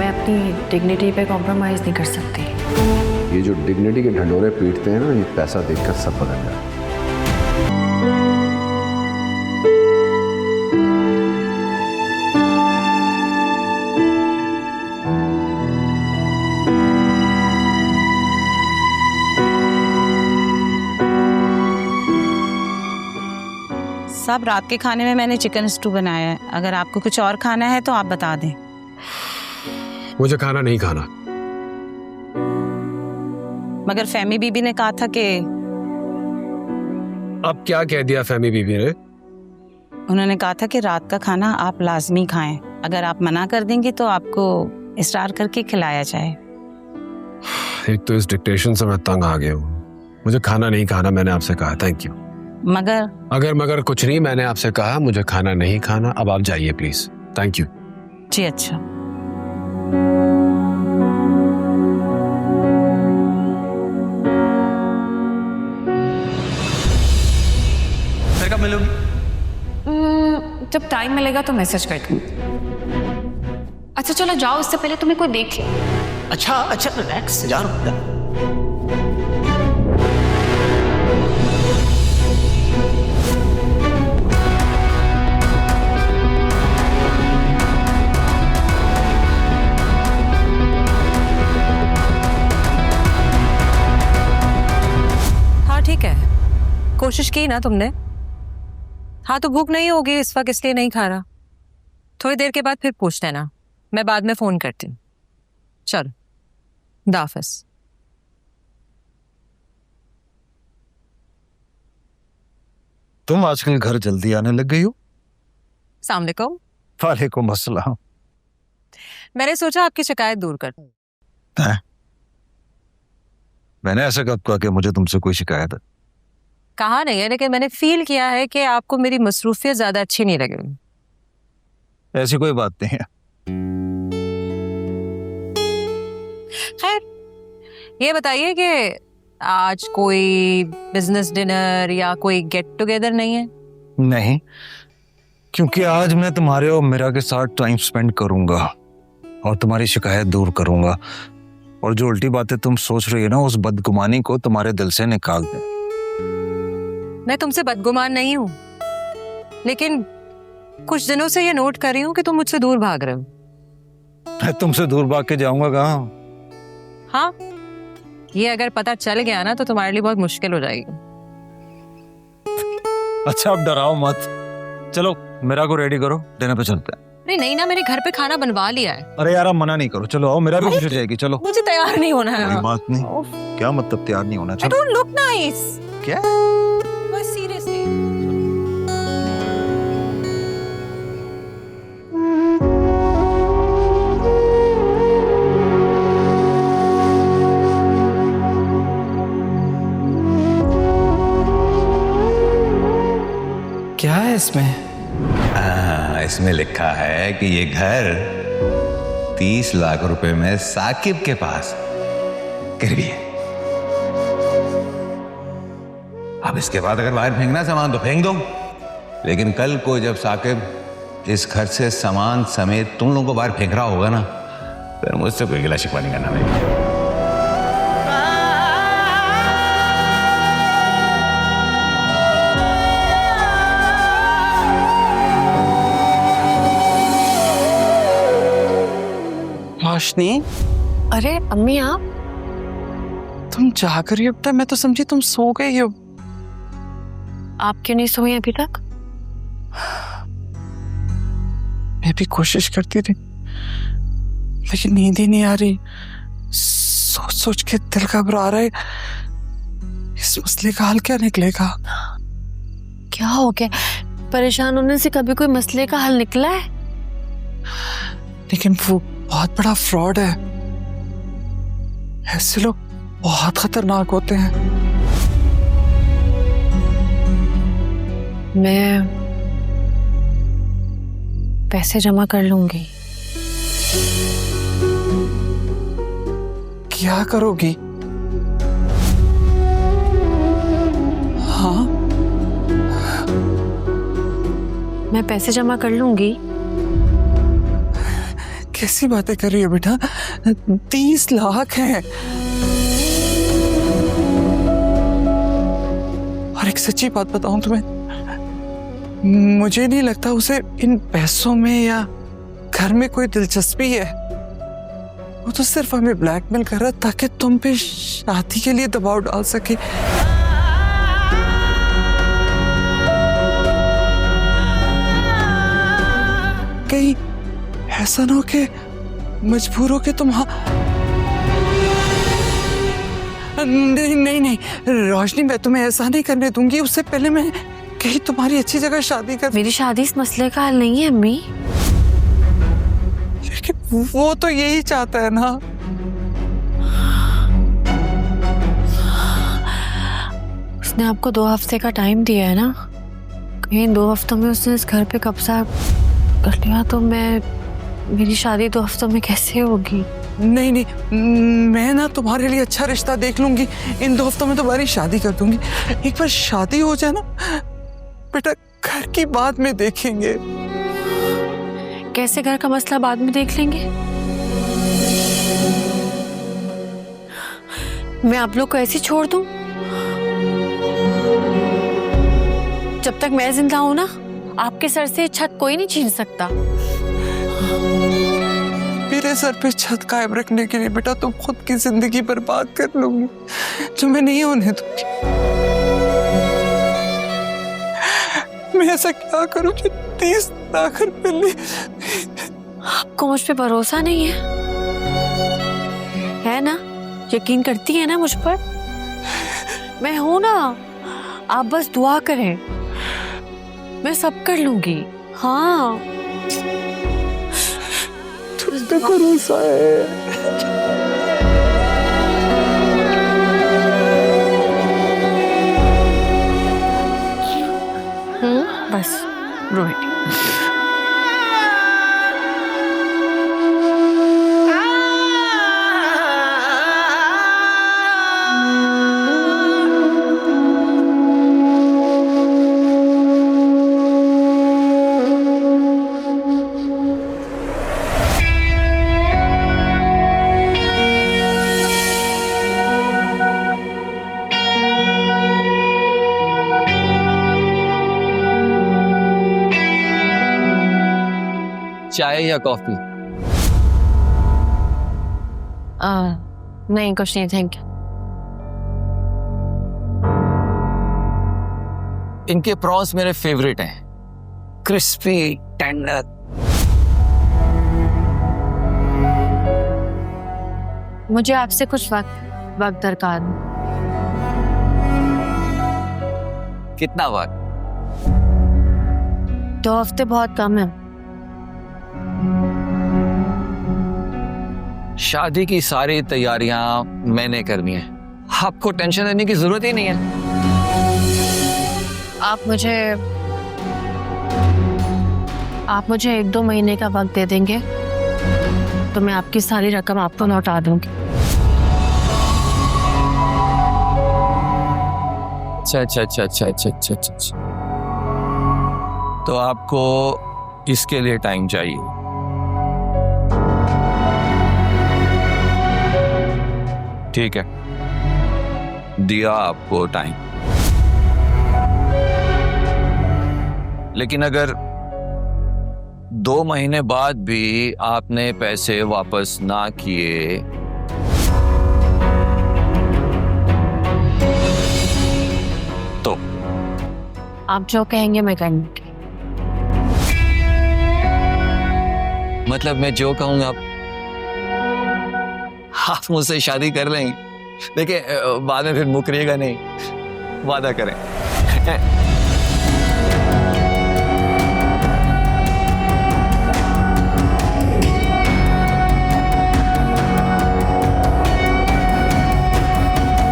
मैं अपनी डिग्निटी पे कॉम्प्रोमाइज़ नहीं कर सकती। ये जो डिग्निटी के ढंडोरे पीटते हैं ना, ये पैसा देखकर सब बदल जाता है। साहब, रात के खाने में मैंने चिकन स्टू बनाया है। अगर आपको कुछ और खाना है तो आप बता दें। मुझे खाना नहीं खाना। मगर फहमी बीबी ने कहा था कि अब क्या कह दिया फहमी बीबी ने? उन्होंने कहा था कि रात का खाना आप लाजमी खाएं। अगर आप मना कर देंगे तो आपको इसरार करके खिलाया जाए। एक तो इस डिक्टेशन से मैं तंग आ गया हूँ। मुझे खाना नहीं खाना, मैंने आपसे कहा। Thank you. मगर कुछ नहीं, मैंने आपसे कहा मुझे खाना नहीं खाना। अब आप जाइए प्लीज। Thank you. जी अच्छा। फिर कब मिलोगी? जब टाइम मिलेगा तो मैसेज कर दूँ। अच्छा चलो जाओ, उससे पहले तुम्हें कोई देख ले। अच्छा रिलैक्स, जा रहा हूँ। ठीक है, कोशिश की ना तुमने। हाँ तो भूख नहीं होगी इस वक्त, इसलिए नहीं खा रहा। थोड़ी देर के बाद फिर पूछ लेना, मैं बाद में फोन करती हूँ। चलो, दाफिस। तुम आजकल घर जल्दी आने लग गई हो। अस्सलाम वालेकुम। वालेकुम अस्सलाम। मैंने सोचा आपकी शिकायत दूर कर। मैंने ऐसा कब कहा कि मुझे तुमसे कोई शिकायत है? कहा नहीं है, लेकिन मैंने फील किया है कि आपको मेरी मसरूफियत ज्यादा अच्छी नहीं लगी। ऐसी कोई बात नहीं है। खैर, ये बताइए कि आज कोई बिजनेस डिनर या कोई गेट टुगेदर नहीं है? नहीं, क्योंकि आज मैं तुम्हारे और मीरा के साथ टाइम स्पेंड करूंगा और तुम्हारी शिकायत दूर करूंगा, और जो उल्टी बातें तुम सोच रही हो ना, उस बदगुमानी को तुम्हारे दिल से निकाल दे। मैं तुमसे बदगुमान नहीं हूं, लेकिन कुछ दिनों से ये नोट कर रही हूं कि तुम मुझसे दूर भाग रहे हो। मैं तुमसे दूर भाग के जाऊंगा कहाँ? हाँ, ये अगर पता चल गया ना तो तुम्हारे लिए बहुत मुश्किल हो जाएगी। अच्छा अब डराओ मत। चलो मीरा को रेडी करो, डिनर पे चलते हैं। नहीं ना, मैंने घर पे खाना बनवा लिया है। अरे यार आप मना नहीं करो, चलो आओ, मेरा भी खुश हो जाएगी। चलो। मुझे तैयार नहीं होना है। कोई बात नहीं। क्या मतलब तैयार नहीं होना? I don't look nice. क्या? बस सीरियसली। क्या है इसमें? इसमें लिखा है कि ये घर 30 लाख रुपए में साकिब के पास गिरवी है। अब इसके बाद अगर बाहर फेंकना सामान तो फेंक दो, लेकिन कल को जब साकिब इस घर से सामान समेत तुम लोगों को बाहर फेंक रहा होगा ना, फिर मुझसे कोई गिला शिकवा नहीं करना भाई। रोशनी, अरे अम्मी आप? तुम जाग रही हो अब तक? मैं तो समझी तुम सो गई हो। आप क्यों नहीं सोई अभी तक? मैं भी कोशिश करती थी, लेकिन नींद ही नहीं आ रही। सोच सोच के दिल घबरा रहा है। इस मसले का हल क्या निकलेगा? क्या हो गया? परेशान होने से कभी कोई मसले का हल निकला है? लेकिन वो बहुत बड़ा फ्रॉड है। ऐसे लोग बहुत खतरनाक होते हैं। मैं पैसे जमा कर लूंगी। क्या करोगी? हाँ, मैं पैसे जमा कर लूंगी। कैसी बातें कर रही हो बेटा? 30 लाख हैं। और एक सच्ची बात बताऊं तुम्हें, मुझे नहीं लगता उसे इन पैसों में या घर में कोई दिलचस्पी है। वो तो सिर्फ हमें ब्लैकमेल कर रहा ताकि तुम पे शादी के लिए दबाव डाल सके। कहीं ऐसा ना हो कि मजबूर हो के तुम नहीं नहीं नहीं रोशनी, मैं तुम्हें ऐसा नहीं करने दूंगी। उससे पहले मैं कहीं तुम्हारी अच्छी जगह शादी कर। मेरी शादी इस मसले का हल नहीं है अम्मी। लेकिन वो तो यही चाहता है ना। उसने आपको 2 हफ्ते का टाइम दिया है ना। कहीं 2 हफ्तों में उसने इस घर पे कब्जा कर लिया तो मेरी शादी 2 हफ्तों में कैसे होगी? नहीं नहीं, मैं ना तुम्हारे लिए अच्छा रिश्ता देख लूंगी। इन 2 हफ्तों में तुम्हारी शादी कर दूंगी। एक बार शादी हो जाए ना बेटा, घर की बात में देखेंगे। कैसे घर का मसला बाद में देख लेंगे? मैं आप लोग को ऐसे छोड़ दूं? जब तक मैं जिंदा हूं ना, आपके सर से छत कोई नहीं छीन सकता। मेरे सर पे छत कायम रखने के लिए बेटा तुम खुद की जिंदगी बर्बाद कर लोगी, जो मैं नहीं होने दूंगी। मैं ऐसा क्या करूं जो 30 लाख रुपए ले? आपको मुझ पे भरोसा नहीं है ना? यकीन करती है ना मुझ पर? मैं हूं ना, आप बस दुआ करें, मैं सब कर लूंगी। हाँ, तुझ पे भरोसा है। बस रोहित, चाय या कॉफी? नहीं कुछ नहीं, थैंक यू। इनके प्रॉन्स मेरे फेवरेट हैं, क्रिस्पी टेंडर। मुझे आपसे कुछ वक्त दरकार है। कितना वक्त? 2 हफ्ते बहुत कम है। शादी की सारी तैयारियां मैंने करनी है, आपको टेंशन लेने की जरूरत ही नहीं है। आप मुझे 1-2 महीने का वक्त दे देंगे तो मैं आपकी सारी रकम आपको लौटा दूंगी। अच्छा। तो आपको इसके लिए टाइम चाहिए? ठीक है, दिया आपको टाइम। लेकिन अगर 2 महीने बाद भी आपने पैसे वापस ना किए तो? आप जो कहेंगे मैं करूंगी। मतलब मैं जो कहूंगा आप मुझसे शादी कर लेंगे? देखिए बाद में फिर मुकरिएगा नहीं, वादा करें।